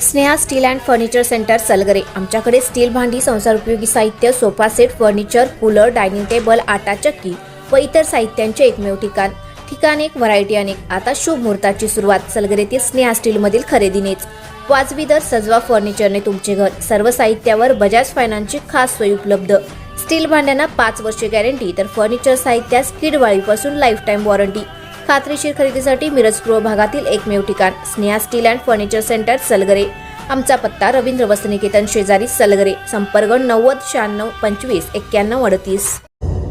Sneha steel and furniture centre Salgare. आमच्याकडे steel भांडी, संसार उपयोगी साहित्य, sofa set, furniture, cooler, dining table, आटा चक्की व इतर साहित्यांचे एकमेव ठिकाण एक, व्हरायटी अनेक। आता शुभ मुहूर्ताची सुरुवात सलगरेतील स्नेहा स्टील मधील खरेदीनेच। वाजवी दर, सजवा फर्निचरने तुमचे घर। सर्व साहित्यावर बजाज फायनान्सची खास सोय उपलब्ध। स्टील भांड्यांना 5 वर्षे गॅरंटी, तर फर्निचर साहित्यास कीडवाळीपासून लाईफ टाईम वॉरंटी। खात्रीशीर खरेदीसाठी मिरज पूर्व भागातील एकमेव ठिकाण Sneha steel and furniture centre Salgare. आमचा पत्ता रवींद्र वस्त्रनिकेतन शेजारी सलगरे। संपर्क 90 96 25 91 38।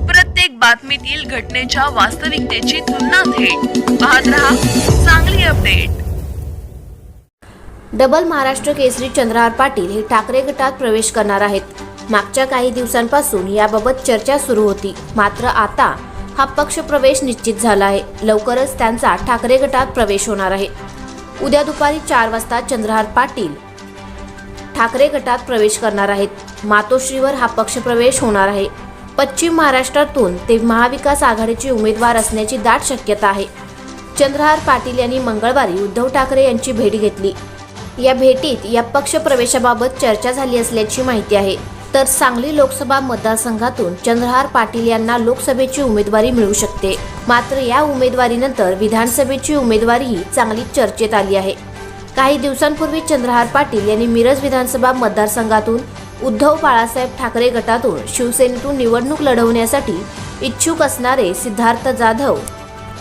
प्रत्येक बातमीतील घटनेच्या वास्तविकतेची तुलना थेट पाहत रहा चांगली अपडेट। डबल महाराष्ट्र केसरी चंद्रहार पाटील हे ठाकरे गटात प्रवेश करणार आहेत। मागच्या काही दिवसांपासून याबाबत चर्चा सुरू होती, मात्र आता हा पक्ष प्रवेश निश्चित झाला आहे। लवकरच त्यांचा ठाकरे गटात प्रवेश होणार आहे। उद्या दुपारी 4 वाजता चंद्रहार पाटील ठाकरे गटात प्रवेश करणार आहेत। मातोश्रीवर हा पक्ष प्रवेश होणार आहे। पश्चिम महाराष्ट्रातून ते महाविकास आघाडीचे उमेदवार असण्याची दाट शक्यता आहे। चंद्रहार पाटील यांनी मंगळवारी उद्धव ठाकरे यांची भेट घेतली। या भेटीत या पक्ष प्रवेशाबाबत चर्चा झाली असल्याची माहिती आहे। तर सांगली लोकसभा मतदारसंघातून चंद्रहार पाटील यांना लोकसभेची उमेदवारी मिळू शकते। मात्र या उमेदवारीनंतर विधानसभेची उमेदवारीही चांगलीच चर्चेत आली आहे। काही दिवसांपूर्वी चंद्रहार पाटील यांनी मिरज विधानसभा मतदारसंघातून उद्धव बाळासाहेब ठाकरे गटातून शिवसेनेतून निवडणूक लढवण्यासाठी इच्छुक असणारे सिद्धार्थ जाधव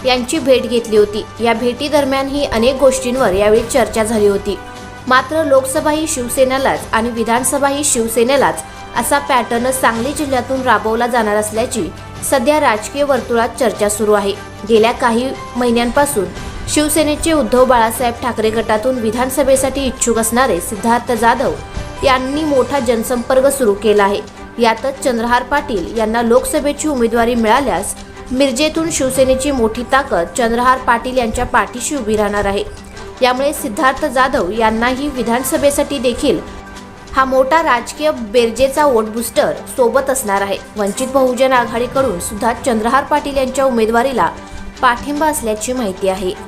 यांची भेट घेतली होती। या भेटीदरम्यान ही अनेक गोष्टींवर यावेळी चर्चा झाली होती। मात्र लोकसभा ही शिवसेनेलाच आणि विधानसभा ही शिवसेनेलाच असा पॅटर्न सांगली जिल्ह्यातून राबवला जाणार असल्याची सध्या राजकीय वर्तुळात चर्चा सुरू आहे। गेल्या काही महिन्यांपासून शिवसेनेचे उद्धव बाळासाहेब ठाकरे गटातून विधानसभेसाठी इच्छुक असणारे सिद्धार्थ जाधव यांनी मोठा जनसंपर्क सुरू केला आहे। यातच चंद्रहार पाटील यांना लोकसभेची उमेदवारी मिळाल्यास मिरजेतून शिवसेनेची मोठी ताकद चंद्रहार पाटील यांच्या पाठीशी उभी राहणार आहे। यामुळे सिद्धार्थ जाधव यांनाही विधानसभेसाठी देखील हा मोठा राजकीय बेरजेचा वोट बूस्टर सोबत असणार आहे। वंचित बहुजन आघाडीकडून सुद्धा चंद्रहार पाटील यांच्या उमेदवारीला पाठिंबा असल्याची माहिती आहे।